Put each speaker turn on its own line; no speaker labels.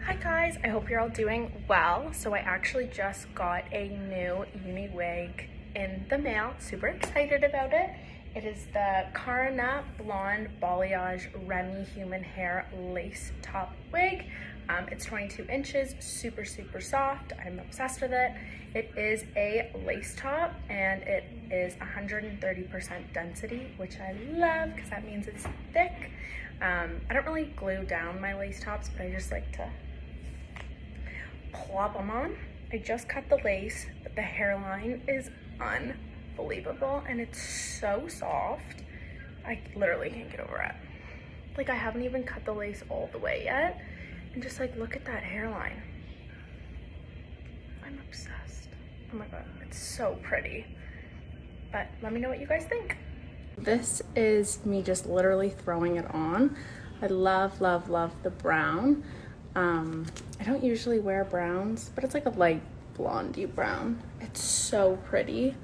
Hi guys, I hope you're all doing well. So I actually just got a new UniWig in the mail. Super excited about it. It is the Carina blonde balayage Remy human hair lace top wig. It's 22 inches, super soft. I'm obsessed with it. It is a lace top and it is 130% density, which I love because that means it's thick. I don't really glue down my lace tops, but I just like to plop them on. I just cut the lace, but the hairline is unbelievable and it's so soft. I literally can't get over it. Like, I haven't even cut the lace all the way yet, and just like look at that hairline. I'm obsessed. Oh my god, it's so pretty. But let me know what you guys think. This is me just literally throwing it on. I love the brown. I don't usually wear browns, but it's like a light blondie brown. It's so pretty.